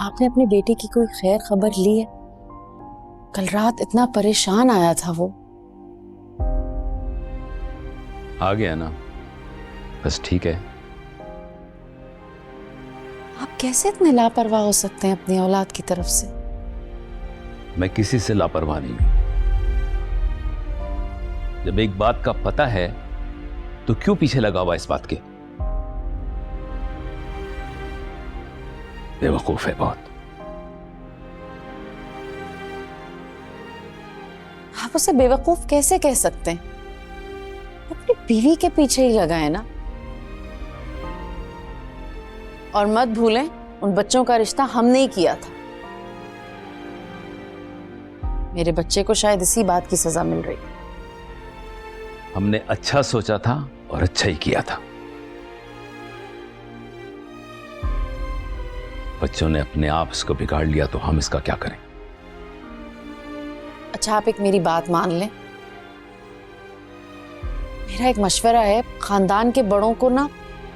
आपने अपनी बेटी की कोई खैर खबर ली है? कल रात इतना परेशान आया था वो। आ गया ना, बस ठीक है। आप कैसे इतने लापरवाह हो सकते हैं अपनी औलाद की तरफ से? मैं किसी से लापरवाह नहीं हूं। जब एक बात का पता है तो क्यों पीछे लगा हुआ इस बात के? बेवकूफ है बहुत। आप उसे बेवकूफ कैसे कह सकते हैं? अपनी बीवी के पीछे ही लगा है ना। और मत भूलें, उन बच्चों का रिश्ता हमने ही किया था। मेरे बच्चे को शायद इसी बात की सजा मिल रही। हमने अच्छा सोचा था और अच्छा ही किया था। बच्चों ने अपने आप इसको बिगाड़ लिया तो हम इसका क्या करें? अच्छा, आप एक मेरी बात मान लें। मेरा एक मशवरा है, खानदान के बड़ों को ना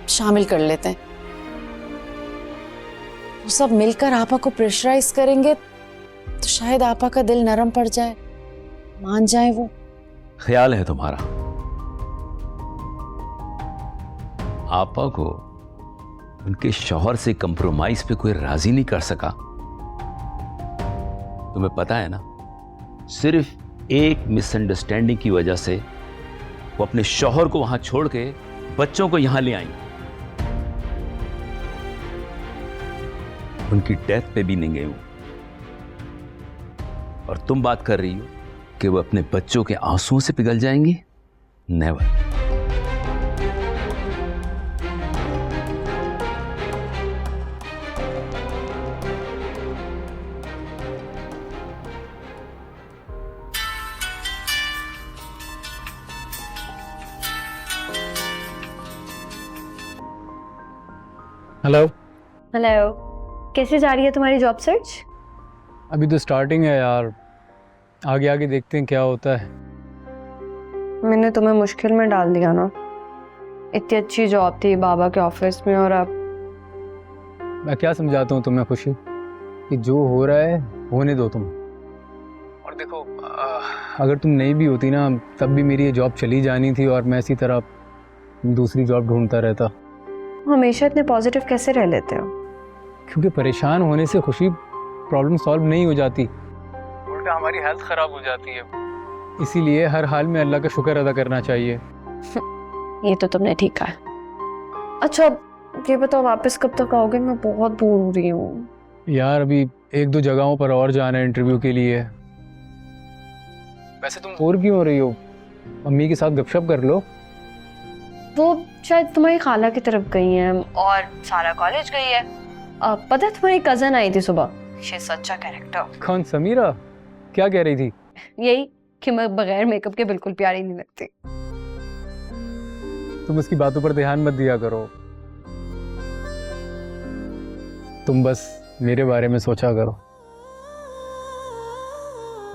शामिल कर लेते हैं। वो सब मिलकर आपा को प्रेशराइज करेंगे तो शायद आपा का दिल नरम पड़ जाए, मान जाए वो। ख्याल है तुम्हारा। आपा को उनके शौहर से कंप्रोमाइज पे कोई राजी नहीं कर सका। तुम्हें पता है ना, सिर्फ एक मिसअंडरस्टैंडिंग की वजह से वो अपने शौहर को वहां छोड़ के बच्चों को यहां ले आई। उनकी डेथ पे भी नहीं गई हूं। और तुम बात कर रही हो कि वो अपने बच्चों के आंसुओं से पिघल जाएंगी? नेवर। हेलो। हेलो, कैसे जा रही है तुम्हारी जॉब सर्च? अभी तो स्टार्टिंग है यार, आगे आगे देखते हैं क्या होता है। मैंने तुम्हें मुश्किल में डाल दिया ना। इतनी अच्छी जॉब थी बाबा के ऑफिस में और अब। मैं क्या समझाता हूँ तुम्हें खुशी, कि जो हो रहा है होने दो तुम। और देखो, अगर तुम नहीं भी होती ना तब भी मेरी ये जॉब चली जानी थी और मैं इसी तरह दूसरी जॉब ढूंढता रहता। हमेशा इतने पॉजिटिव कैसे रह लेते हो? क्योंकि परेशान होने से खुशी प्रॉब्लम सॉल्व नहीं हो जाती, उल्टा हमारी हेल्थ खराब हो जाती है। इसीलिए हर हाल में अल्लाह का शुक्र अदा करना चाहिए। ये तो तुमने ठीक कहा। अच्छा ये बताओ, वापस कब तक आओगे? मैं बहुत बोर हो रही हूँ यार। अभी एक दो जगहों पर और जाना है इंटरव्यू के लिए। वैसे तुम बोर क्यों हो रही हो? मम्मी के साथ गपशप कर लो। वो शायद तुम्हारी खाला की तरफ गई हैं और सारा कॉलेज गई है। पता है तुम्हारी कजन आई थी सुबह, she is such a character. कौन, समीरा? क्या कह रही थी? यही कि मैं बगैर मेकअप के बिल्कुल प्यारी नहीं लगती। तुम उसकी बातों पर ध्यान मत दिया करो, तुम बस मेरे बारे में सोचा करो।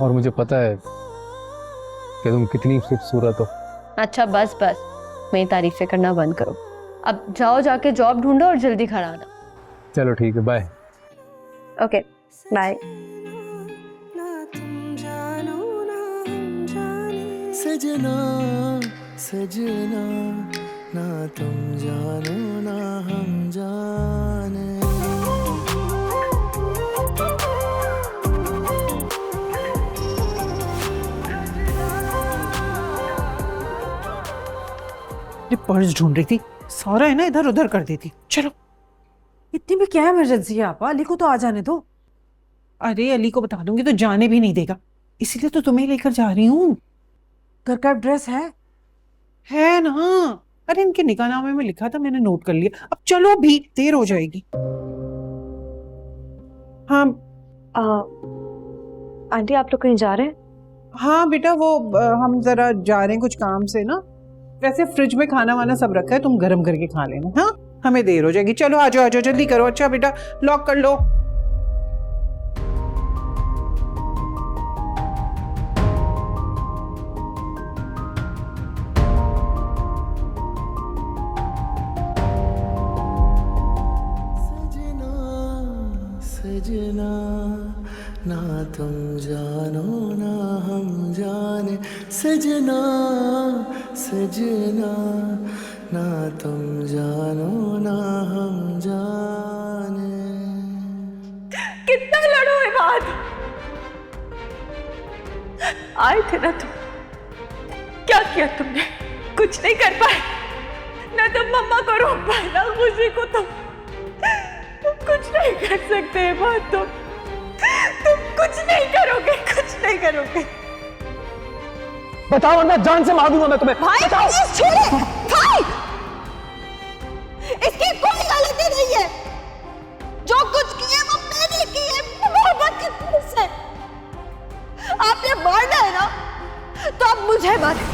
और मुझे पता है कि तुम कितनी खूबसूरत हो। अच्छा बस बस, मेरी तारीफें करना बंद करो। अब जाओ, जाके जॉब ढूंढो और जल्दी घर आना। चलो ठीक है, बाय। Okay bye. सजना सजना ना तुम जानो ना हम जाने। पर्स ढूंढ रही थी, सारा है ना इधर उधर कर देती। चलो, इतनी भी क्या इमरजेंसी है आपा? अली को तो आ जाने दो। अरे अली को बता दूंगी तो जाने भी नहीं देगा, इसीलिए तो तुम्हें लेकर जा रही हूँ। घर का एड्रेस है ना? अरे इनके निकाहनामे में लिखा था, मैंने नोट कर लिया। अब चलो भी, देर हो जाएगी। हाँ आंटी आप लोग कहीं जा रहे हैं? हाँ बेटा, वो हम जरा जा रहे हैं कुछ काम से ना। वैसे फ्रिज में खाना वाना सब रखा है, तुम गर्म करके खा लेना। हाँ, हमें देर हो जाएगी। चलो आ जाओ जल्दी करो। अच्छा बेटा, लॉक कर लो। सजना तुम जानो ना हम जाने सजना सजना ना तुम जानो ना हम जाने। कितना लड़ो ये बात, आए थे ना तुम, क्या किया तुमने? कुछ नहीं कर पाए ना, तुम मम्मा को रोक पाए ना खुशी को, तुम कुछ नहीं कर सकते ये बात, तुम कुछ नहीं करोगे, कुछ नहीं करोगे। बताओ वरना जान से मार दूंगा मैं तुम्हें। भाई प्लीज छोड़े, भाई इसकी कोई गलती नहीं है, जो कुछ किए वो मैंने किए मोहब्बत की वजह से। आपने मारना है ना तो आप मुझे मारें।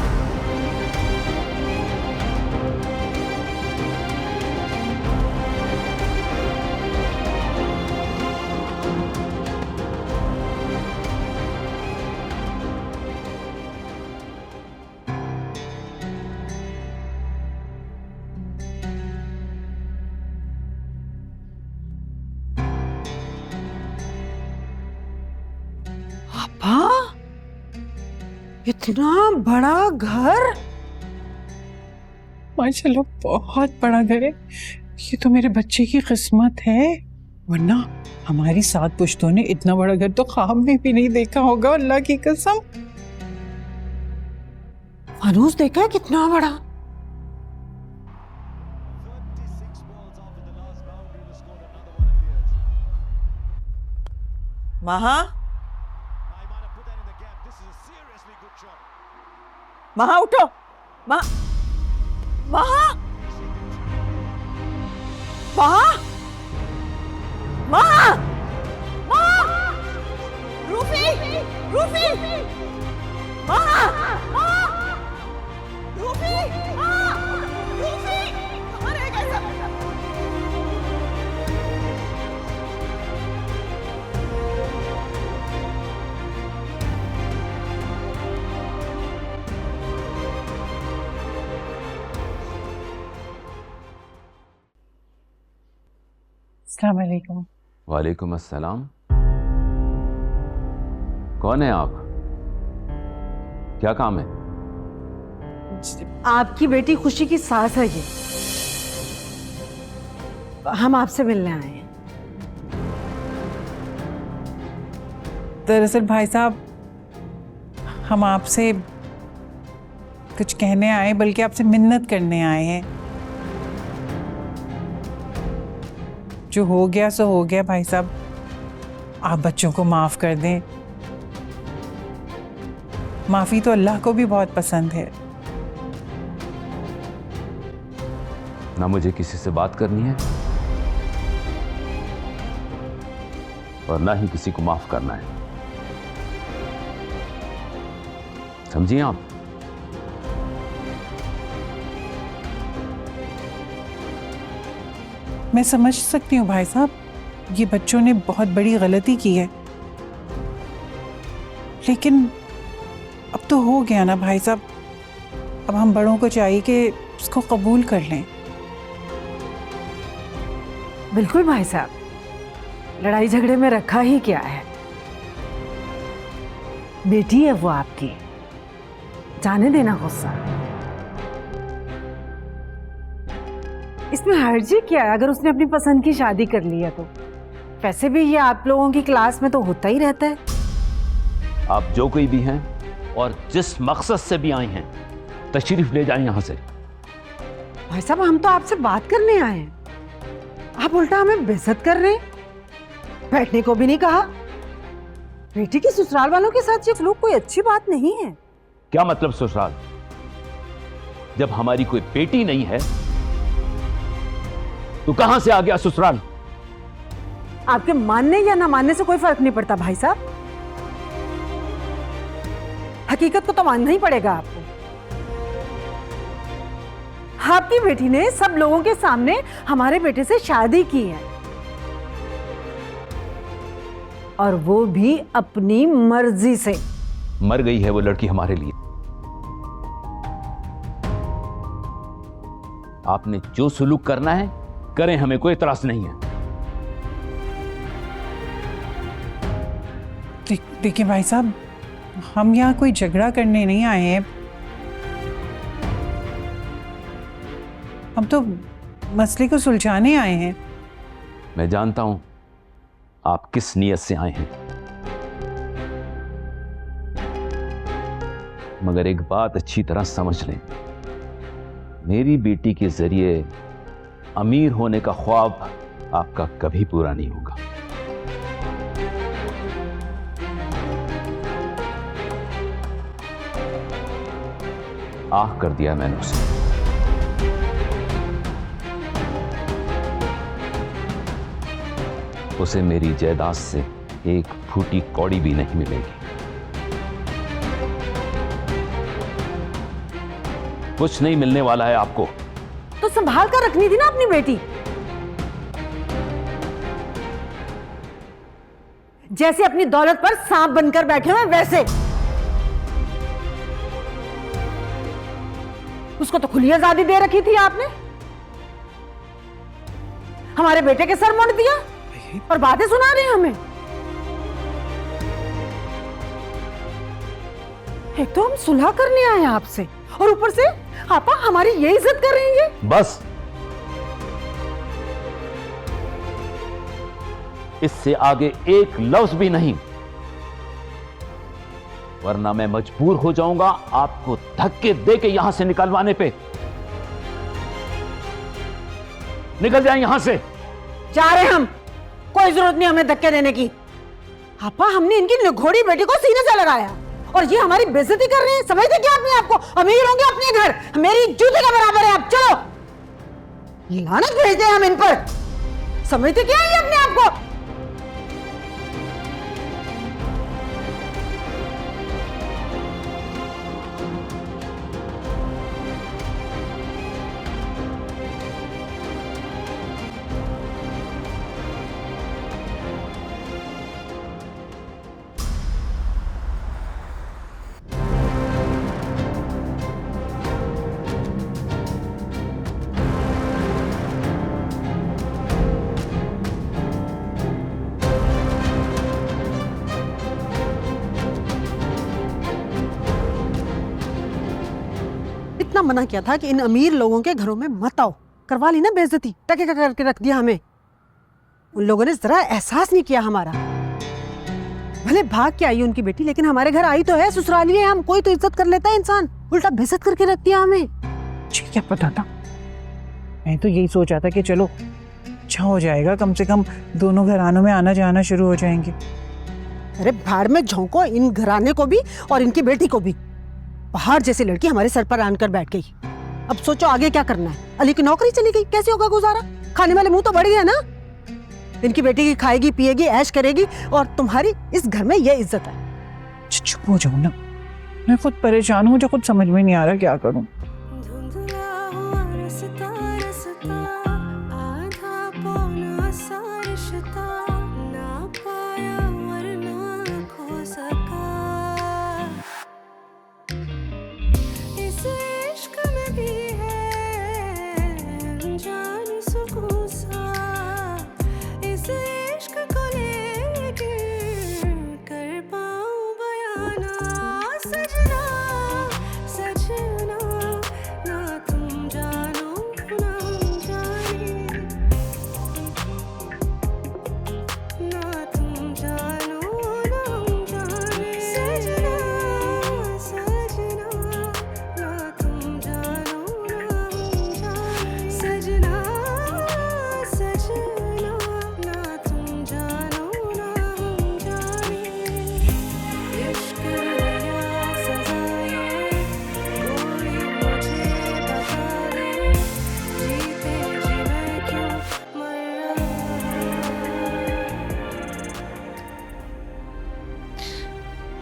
हाँ, इतना बड़ा घर, माशाल्लाह बहुत बड़ा घर है। ये तो मेरे बच्चे की किस्मत है, वरना हमारी 7 पुश्तों ने इतना बड़ा घर तो ख्वाब में भी नहीं देखा होगा, अल्लाह की कसम। फानूस देखा है कितना बड़ा। महा, महा उठो, महा, महा, महा, महा, महा, रूफी, रूफी, महा, महा, रूफी, महा, रूफी, कहाँ रह गए सब? अस्सलाम वालेकुम। वालेकुम अस्सलाम। कौन है आप? क्या काम है? आपकी बेटी खुशी की सास है ये, हम आपसे मिलने आए हैं। दरअसल भाई साहब, हम आपसे कुछ कहने आए, बल्कि आपसे मिन्नत करने आए हैं। जो हो गया सो हो गया भाई साहब, आप बच्चों को माफ़ कर दें। माफ़ी तो अल्लाह को भी बहुत पसंद है। ना मुझे किसी से बात करनी है और ना ही किसी को माफ करना है, समझिए आप? मैं समझ सकती हूँ भाई साहब, ये बच्चों ने बहुत बड़ी गलती की है, लेकिन अब तो हो गया ना भाई साहब। अब हम बड़ों को चाहिए कि उसको कबूल कर लें। बिल्कुल भाई साहब, लड़ाई झगड़े में रखा ही क्या है, बेटी है वो आपकी, जाने देना गुस्सा। इसमें हर्जी क्या है अगर उसने अपनी पसंद की शादी कर ली है तो? वैसे भी ये आप लोगों की क्लास में तो होता ही रहता है। आप जो कोई भी हैं और जिस मकसद से भी आए हैं, तशरीफ ले जाएं यहां से। भाई साहब, हम तो आपसे बात करने आए हैं, आप उल्टा हमें बेइज्जत कर रहे हैं। बैठने को भी नहीं कहा। बेटी के ससुराल वालों के साथ ये सलूक कोई अच्छी बात नहीं है। क्या मतलब ससुराल? जब हमारी कोई बेटी नहीं है तो कहां से आ गया ससुराल? आपके मानने या ना मानने से कोई फर्क नहीं पड़ता भाई साहब, हकीकत को तो मानना ही पड़ेगा आपको। आपकी बेटी ने सब लोगों के सामने हमारे बेटे से शादी की है, और वो भी अपनी मर्जी से। मर गई है वो लड़की हमारे लिए। आपने जो सुलूक करना है करें, हमें कोई इतराज नहीं है। देखिए भाई साहब, हम यहाँ कोई झगड़ा करने नहीं आए हैं। हम तो मसले को सुलझाने आए हैं। मैं जानता हूं आप किस नीयत से आए हैं, मगर एक बात अच्छी तरह समझ लें, मेरी बेटी के जरिए अमीर होने का ख्वाब आपका कभी पूरा नहीं होगा। आह कर दिया मैंने उसे मेरी जायदाद से एक फूटी कौड़ी भी नहीं मिलेगी। कुछ नहीं मिलने वाला है आपको। तो संभाल कर रखनी थी ना अपनी बेटी। जैसे अपनी दौलत पर सांप बनकर बैठे हुए वैसे। उसको तो खुली आजादी दे रखी थी आपने। हमारे बेटे के सर मोड़ दिया और बातें सुना रहे हैं हमें। एक तो हम सुलह करने आए हैं आपसे और ऊपर से आपा हमारी ये इज्जत कर रही है। बस इससे आगे एक लफ्ज भी नहीं, वरना मैं मजबूर हो जाऊंगा आपको धक्के देके यहां से निकलवाने पे। निकल जाएं यहां से। जा रहे हम, कोई जरूरत नहीं हमें धक्के देने की। आपा हमने इनकी निघोड़ी बेटी को सीने से लगाया और ये हमारी बेइज्जती कर रहे हैं। समझते क्या अपने आपको? अमीर होंगे अपने घर, मेरी जूते का बराबर है। आप चलो, लानत भेजते हैं हम इन पर। समझते क्या है अपने आपको? इतना मना किया था कि इन अमीर लोगों के घरों में मत आओ। करवा ली ना बेइज्जती, टके का करके रख दिया हमें। उन लोगों ने जरा एहसास नहीं किया हमारा। भले भाग के आई उनकी बेटी, लेकिन हमारे घर आई तो है, ससुराली है हम। कोई तो इज्जत कर लेता है इंसान, उल्टा बेइज्जत करके रख दिया हमें। जी क्या पता था। मैं तो यही सोचा था कि चलो अच्छा हो जाएगा, कम से कम दोनों घरानों में आना जाना शुरू हो जाएंगे। अरे भाड़ में झोंको इन घराने को भी और इनकी बेटी को भी। पहाड़ जैसी लड़की हमारे सर पर आनकर बैठ गई। अब सोचो आगे क्या करना है। अली की नौकरी चली गई, कैसे होगा गुजारा? खाने वाले मुंह तो बढ़ गया ना। इनकी बेटी की खाएगी पिएगी ऐश करेगी और तुम्हारी इस घर में ये इज्जत है। चुप हो जाओ ना, मैं खुद परेशान हूँ, जो खुद समझ में नहीं आ रहा क्या करूँ।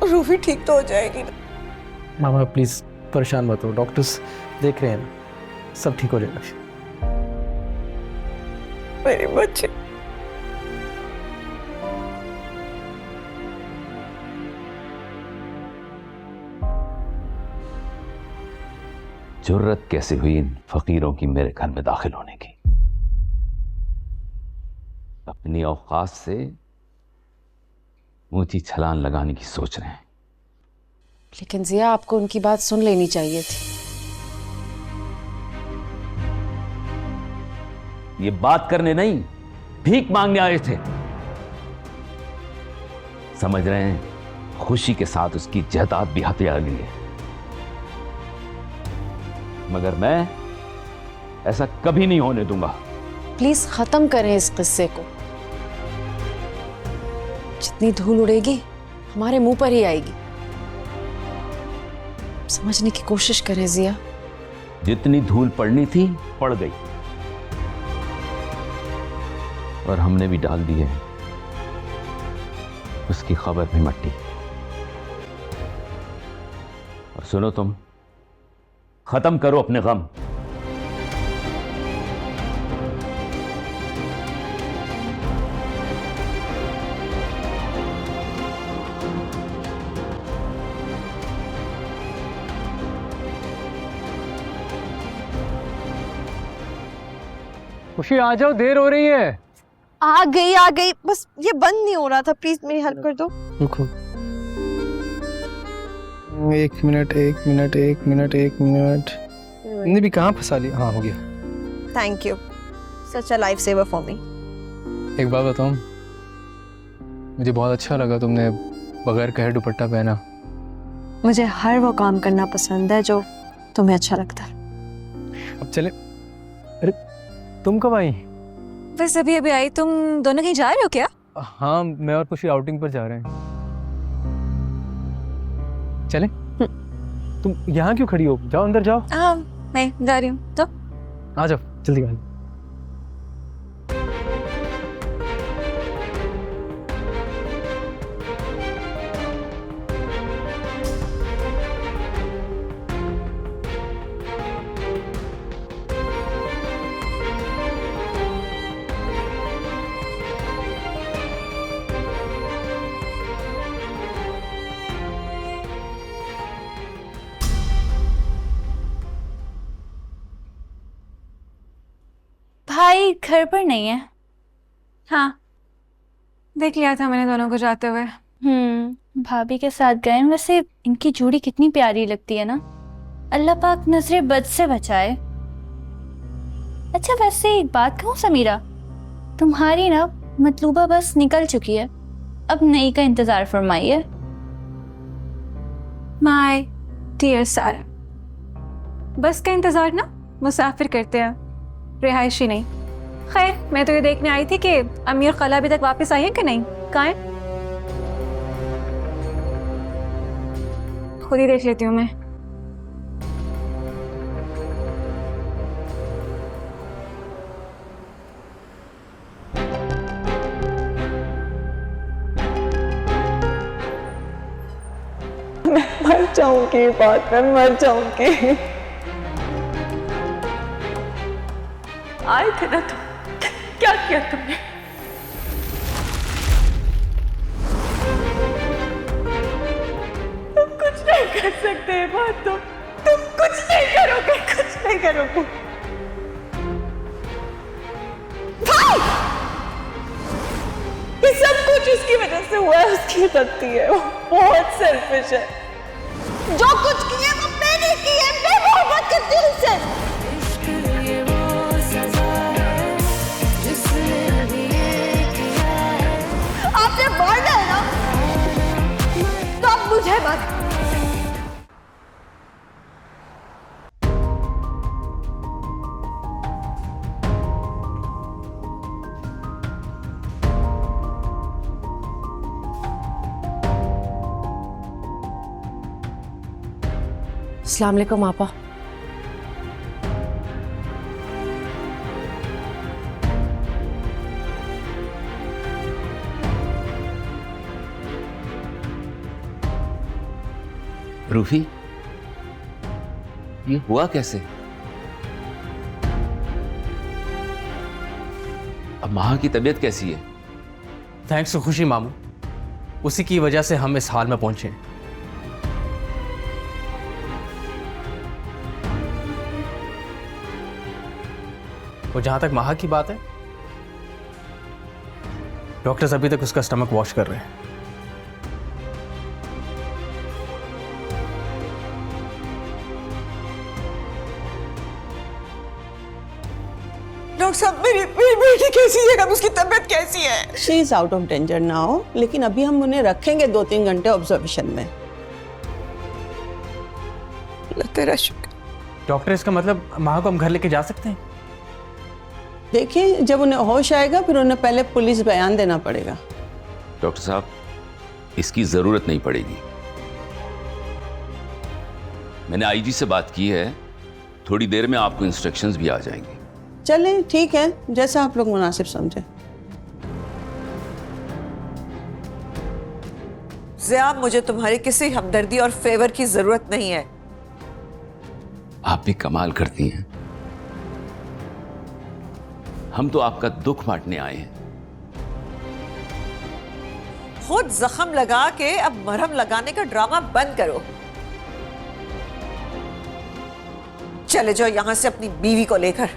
रूफी ठीक तो हो जाएगी ना? मामा प्लीज परेशान मत हो, डॉक्टर्स देख रहे हैं ना, सब ठीक हो जाएगा। मेरे बच्चे। जुर्रत कैसे हुई इन फकीरों की मेरे घर में दाखिल होने की? अपनी औकात से ऊंची छलांग लगाने की सोच रहे हैं। लेकिन जिया, आपको उनकी बात सुन लेनी चाहिए थी। ये बात करने नहीं, भीख मांगने आए थे। समझ रहे हैं, खुशी के साथ उसकी जायदाद भी हथियार लेंगे। मगर मैं ऐसा कभी नहीं होने दूंगा। प्लीज खत्म करें इस किस्से को। जितनी धूल उड़ेगी हमारे मुंह पर ही आएगी। समझने की कोशिश करें जिया। जितनी धूल पड़नी थी पड़ गई, और हमने भी डाल दी है उसकी खबर में मट्टी। और सुनो, तुम खत्म करो अपने गम। खुशी आ जाओ, देर हो रही है। आ गई, बस ये बंद नहीं हो रहा था, प्लीज मेरी हेल्प कर दो। रुको, 1 मिनट 1 मिनट 1 मिनट 1 मिनट। ने भी कहाँ फंसा लिया? हाँ, हो गया। Thank you, such a life saver for me. एक बात बताऊं, मुझे बहुत अच्छा लगा तुमने बगैर कहे दुपट्टा पहना। मुझे हर वो काम करना पसंद है जो तुम्हें अच्छा लगता है। अब चले। अरे तुम कब आई? बस अभी अभी आई। तुम दोनों कहीं जा रहे हो क्या? हाँ, मैं और खुशी आउटिंग पर जा रहे हैं। चले? तुम यहाँ क्यों खड़ी हो? जाओ अंदर जाओ। हाँ, मैं जा रही हूँ। तो आ जाओ, जल्दी आ जाओ। भाई घर पर नहीं है। हाँ, देख लिया था मैंने दोनों को जाते हुए। भाभी के साथ गए हैं। वैसे इनकी जोड़ी कितनी प्यारी लगती है ना। अल्लाह पाक नजरे बद से बचाए। अच्छा, वैसे एक बात कहूँ समीरा, तुम्हारी ना मतलूबा बस निकल चुकी है, अब नई का इंतजार फरमाइए। माय डियर सारा, बस का इंतजार ना मुसाफिर करते हैं, रिहायशी नहीं। खैर, मैं तो ये देखने आई थी कि अमीर खला अभी तक वापस आई है कि नहीं। कहाँ है? खुद ही देख लेती हूँ मैं। मर जाऊंगी, बात में मर जाऊंगी। आए थे ना तुम, क्या किया तुमने? तुम कुछ नहीं कर सकते बात। तुम कुछ नहीं करोगे, कुछ नहीं करोगे। भाई, ये सब कुछ उसकी वजह से हुआ है, उसकी गलती है। वो बहुत सेल्फिश है। जो कुछ किया वो मैंने किया, मैं मोहब्बत करती हूँ उससे। आपने मारना है ना, तो अब मुझे मत। अस्सलाम वालेकुम आपा। रूफी, ये हुआ कैसे? अब माँ की तबीयत कैसी है? थैंक्स टू खुशी मामू, उसी की वजह से हम इस हाल में पहुंचे हैं। और जहां तक माहा की बात है, डॉक्टर्स अभी तक उसका स्टमक वॉश कर रहे हैं। डॉक्टर साहब मेरी बेटी कैसी है, अब उसकी तबीयत कैसी है? She is out of danger now, लेकिन अभी हम उन्हें रखेंगे 2-3 घंटे ऑब्जर्वेशन में। तेरा शुक्र। डॉक्टर, इसका मतलब माँ को हम घर लेके जा सकते हैं? देखिए, जब उन्हें होश आएगा फिर उन्हें पहले पुलिस बयान देना पड़ेगा। डॉक्टर साहब, इसकी जरूरत नहीं पड़ेगी। मैंने आईजी से बात की है, थोड़ी देर में आपको इंस्ट्रक्शंस भी आ जाएंगे। चलें, ठीक है, जैसा आप लोग मुनासिब समझे। ज़िया, मुझे तुम्हारी किसी हमदर्दी और फेवर की जरूरत नहीं है। आप भी कमाल करती हैं। हम तो आपका दुख बांटने आए हैं। खुद जख्म लगा के अब मरहम लगाने का ड्रामा बंद करो। चले जाओ यहां से अपनी बीवी को लेकर।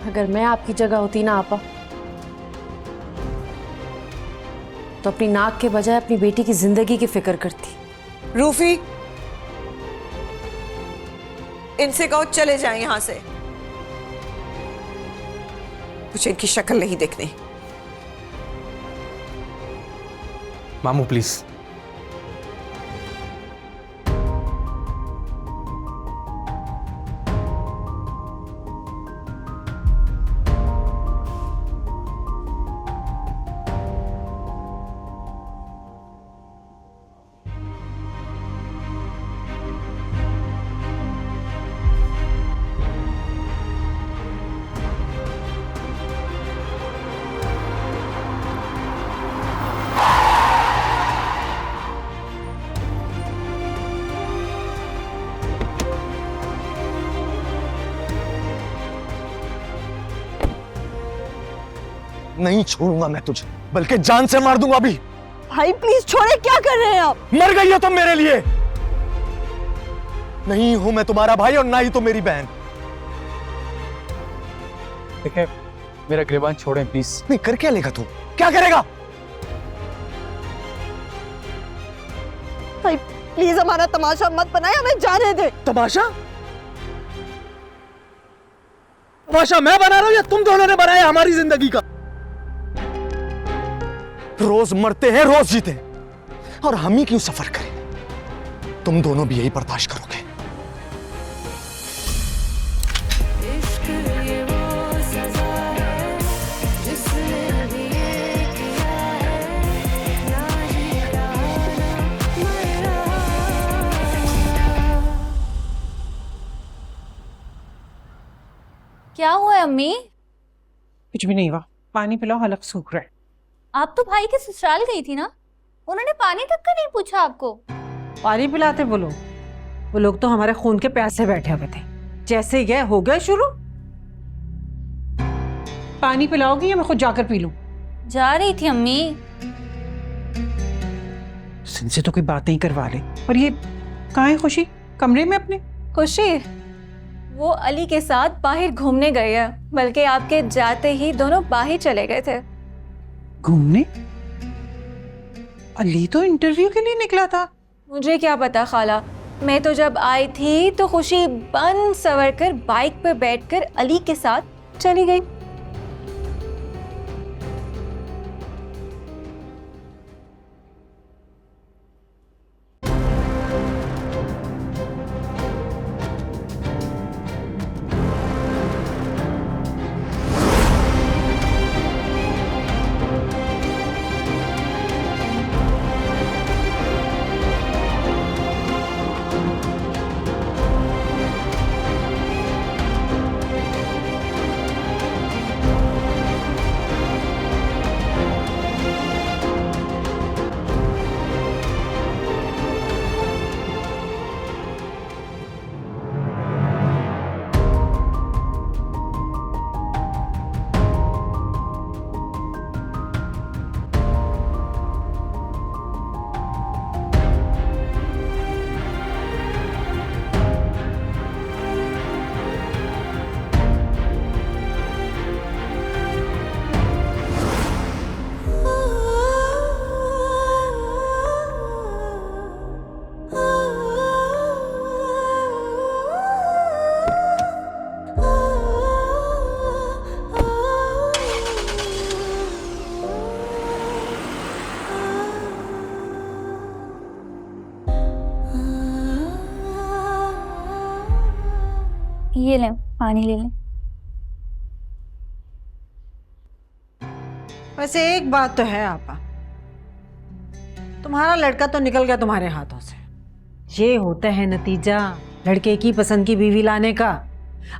अगर मैं आपकी जगह होती ना आपा, तो अपनी नाक के बजाय अपनी बेटी की जिंदगी की फिक्र करती। रूफी, इनसे कहो चले जाएं यहां से, मुझे इनकी शक्ल नहीं देखनी। मामू प्लीज। नहीं छोड़ूंगा मैं तुझे, बल्कि जान से मार दूंगा अभी। भाई प्लीज छोड़े, क्या कर रहे हैं आप? मर गई हो तुम मेरे लिए। नहीं हूं मैं तुम्हारा भाई और ना ही तो मेरी बहन। देखिए, मेरा गिरबान छोड़ें प्लीज। नहीं, कर क्या लेगा तू? क्या करेगा? भाई प्लीज हमारा तमाशा मत बनाए, हमें जाने दे। तमाशा? तमाशा मैं बना रहा हूं या तुम दोनों ने बनाया हमारी जिंदगी का? रोज मरते हैं, रोज जीते हैं, और हम ही क्यों सफर करें? तुम दोनों भी यही बर्दाश्त करोगे। क्या हुआ है अम्मी? कुछ भी नहीं हुआ, पानी पिलाओ, हलक सूख रहा है। आप तो भाई के ससुराल गई थी ना, उन्होंने पानी तक का नहीं पूछा आपको? पानी पिलाते वो लोग तो हमारे खून के प्यासे बैठे हुए थे। जैसे ही गए हो गए शुरू। पानी पिलाओगी या मैं खुद जाकर पी लूं? जा रही थी अम्मी। इनसे तो कोई बात नहीं करवा ले। और ये कहाँ है खुशी? कमरे में अपने? खुशी वो अली के साथ बाहर घूमने गए हैं, बल्कि आपके जाते ही दोनों बाहर चले गए थे। घूमने? अली तो इंटरव्यू के लिए निकला था। मुझे क्या पता खाला, मैं तो जब आई थी तो खुशी बन सवर कर बाइक पर बैठकर अली के साथ चली गई। ये लें, पानी ले लें। वैसे एक बात तो है आपा, तुम्हारा लड़का तो निकल गया तुम्हारे हाथों से। ये होता है नतीजा लड़के की पसंद की बीवी लाने का।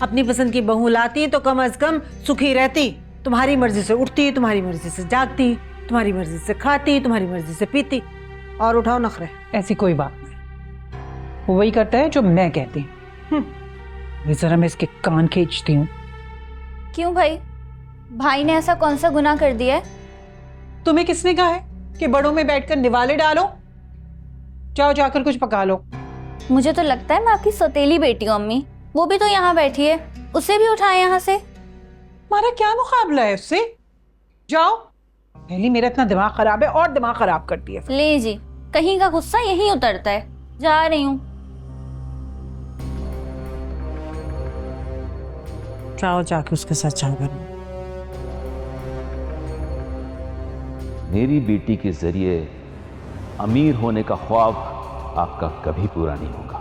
अपनी पसंद की बहू लाती तो कम से कम सुखी रहती। तुम्हारी मर्जी से उठती, तुम्हारी मर्जी से जागती, तुम्हारी मर्जी से खाती, तुम्हारी मर्जी से पीती, और उठाओ नखरे। ऐसी कोई बात नहीं, वो वही करता है जो मैं कहती हूँ। जरा मैं इसके कान खींचती हूँ। क्यों भाई? भाई ने ऐसा कौन सा गुनाह कर दिया है? तुम्हें किसने कहा है कि बड़ों में बैठकर निवाले डालो? जाओ जाकर कुछ पका लो। मुझे तो लगता है मैं आपकी सौतेली बेटी हूँ अम्मी। वो भी तो यहाँ बैठी है, उसे भी उठाए यहाँ से। हमारा क्या मुकाबला है उससे? जाओ। पहले मेरा इतना दिमाग खराब है और दिमाग खराब करती है। ले जी, कहीं का गुस्सा यहीं उतरता है। जा रही हूँ। जाओ जाके उसके साथ जाओ। मेरी बेटी के जरिए अमीर होने का ख्वाब आपका कभी पूरा नहीं होगा।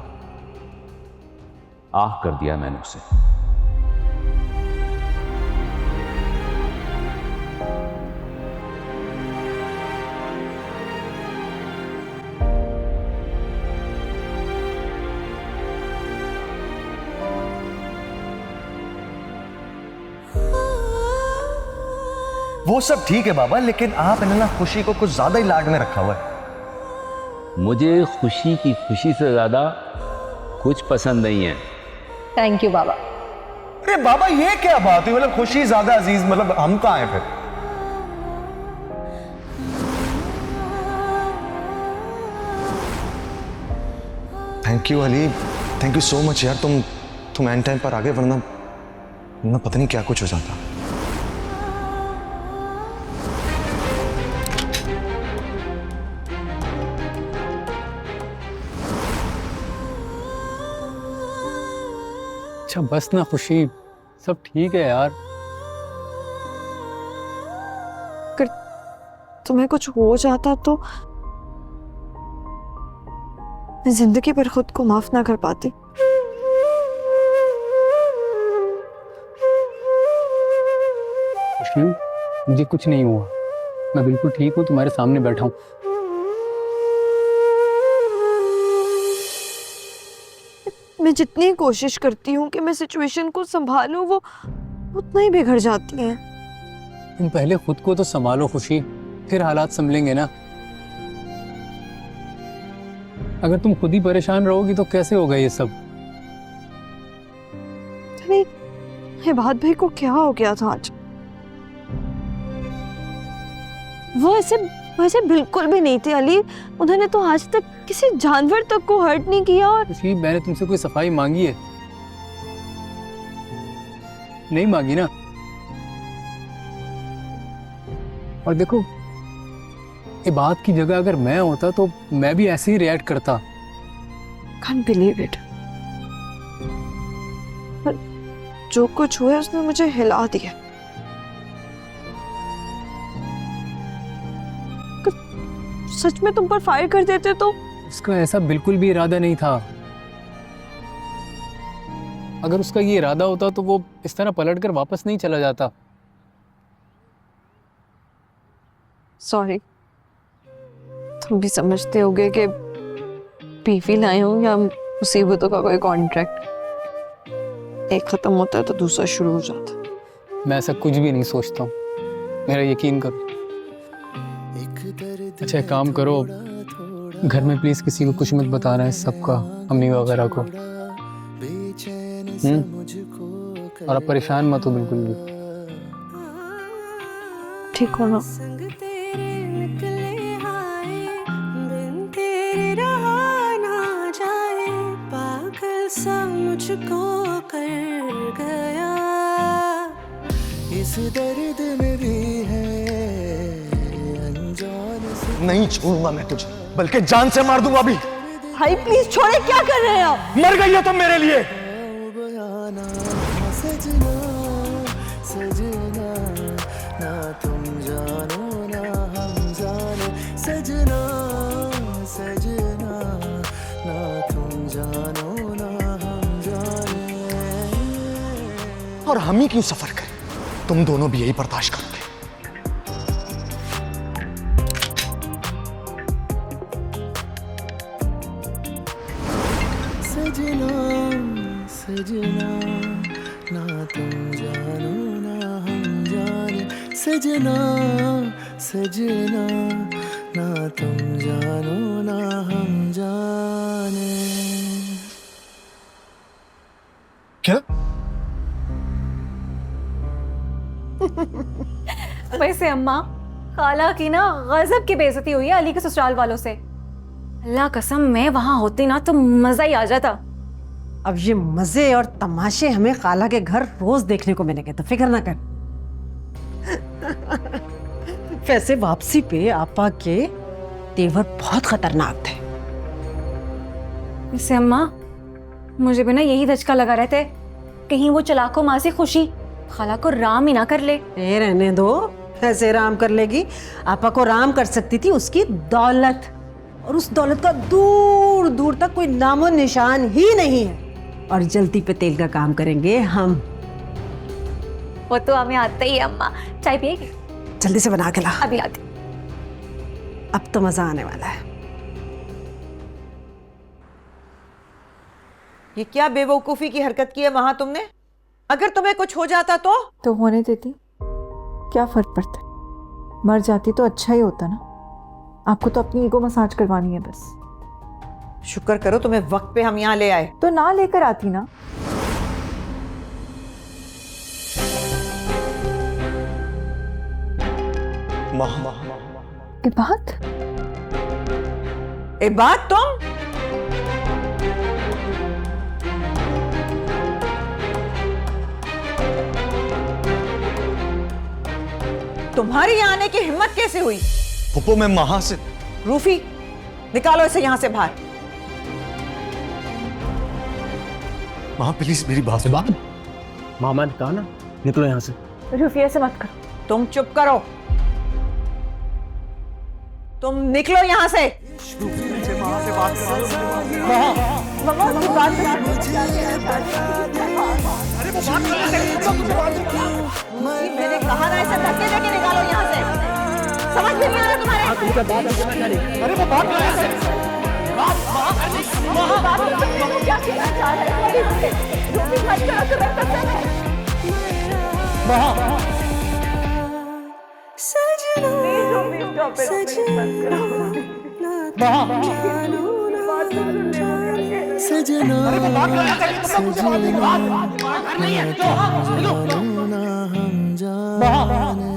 आह कर दिया मैंने उसे। वो सब ठीक है बाबा, लेकिन आपने ना खुशी को कुछ ज्यादा ही लाड में रखा हुआ है। मुझे खुशी की खुशी से ज्यादा कुछ पसंद नहीं है। थैंक यू बाबा। अरे बाबा ये क्या बात है? मतलब खुशी ज्यादा अजीज, मतलब हम कहाँ हैं फिर? Thank you Ali, thank you so much यार। तुम एंड टाइम पर आ गए, वरना पता नहीं क्या कुछ हो जाता। अच्छा बस ना खुशी, सब ठीक है यार। अगर तुम्हें कुछ हो जाता तो मैं जिंदगी भर खुद को माफ ना कर पाती। खुशी, मुझे कुछ नहीं हुआ, मैं बिल्कुल ठीक हूँ, तुम्हारे सामने बैठा हूँ। मैं जितनी कोशिश करती हूँ कि मैं सिचुएशन को संभालूं, वो उतना ही बिगड़ जाती है। तुम पहले खुद को तो संभालो खुशी, फिर हालात संभलेंगे ना। अगर तुम खुद ही परेशान रहोगी तो कैसे होगा ये सब? इबाद भाई को क्या हो गया था आज? वो ऐसे बिल्कुल भी नहीं थे अली। उन्होंने तो आज तक किसी जानवर तक को हर्ट नहीं किया। और खुशी, मैंने तुमसे कोई सफाई मांगी है? नहीं मांगी ना। और देखो, इबाद की जगह अगर मैं होता तो मैं भी ऐसे ही रिएक्ट करता। Can't believe it। पर जो कुछ हुआ उसने मुझे हिला दिया। सच में तुम पर फायर कर देते तो? उसका ऐसा बिल्कुल भी इरादा नहीं था। अगर उसका ये इरादा होता तो वो इस तरह पलटकर वापस नहीं चला जाता। सॉरी। तुम भी समझते होगे कि बीवी लाए हूं या मुसीबतों का कोई कॉन्ट्रैक्ट। एक खत्म होता है तो दूसरा शुरू हो जाता है। मैं ऐसा कुछ भी नहीं सोचता हूँ, मेरा यकीन करो। अच्छा एक काम करो, घर में प्लीज किसी को कुछ मत बताना है, सबका, अम्मी वगैरह को। और आप परेशान मत हो बिल्कुल भी। ठीक हो ना? मुझको कर गया इस दर्द में भी है अनजान से। नहीं छोड़ूंगा मैं तुझे, बल्कि जान से मार दूंगा अभी। भाई प्लीज छोड़े, क्या कर रहे हैं आप? मर गई हो तुम मेरे लिए। सजना सजना ना तुम जानो ना हम जाने, सजना सजना ना तुम जानो ना हम जाने। और हम ही क्यों सफर करें? तुम दोनों भी यही बर्दाश्त करोगे। सजना सजना ना तुम जानो ना हम जाने, सजना सजना ना तुम जानो ना हम जाने। क्या? वैसे अम्मा, खाला की ना गजब की बेइज्जती हुई है अली के ससुराल वालों से। अल्लाह कसम, मैं वहां होती ना तो मजा ही आ जाता। अब ये मजे और तमाशे हमें खाला के घर रोज देखने को मिलेंगे, तो फिक्र ना कर। वैसे वापसी पे आपा के तेवर बहुत खतरनाक थे। वैसे अम्मा, मुझे भी ना यही धचका लगा रहते, कहीं वो चलाको माँ से खुशी खाला को राम ही ना कर ले। ए रहने दो, ऐसे राम कर लेगी? आपा को राम कर सकती थी उसकी दौलत, और उस दौलत का दूर दूर तक कोई नामो निशान ही नहीं है। और जल्दी पे तेल का काम करेंगे हम। वो तो हमें आता ही है अम्मा। चाय पिएगी? जल्दी से बना के ला। अभी आती। अब तो मजा आने वाला है। ये क्या बेवकूफी की हरकत की है वहां तुमने? अगर तुम्हें कुछ हो जाता तो होने देती, क्या फर्क पड़ता है? मर जाती तो अच्छा ही होता ना। आपको तो अपनी ईगो मसाज करवानी है बस। शुक्र करो तुम्हें वक्त पे हम यहाँ ले आए। तो ना लेकर आती ना। ए बात तुम तुम्हारी यहाँ आने की हिम्मत कैसे हुई? फुप्पो मैं वहां से। रूफी, निकालो इसे यहाँ से बाहर। माँ प्लीज मेरी बात सुनो। मामा ने कहा ना निकलो यहाँ से। रूफी ऐसे मत करो। तुम चुप करो। तुम निकलो यहाँ से। मैंने कहा ना इसे धक्के देके निकालो यहाँ से। समझ में नहीं आ रहा तुम्हारे? अरे वो बात क्या कहना चाह रहे हैं? रूफी मत करो, तुम्हें कसम है। सजना सजना हम जाने।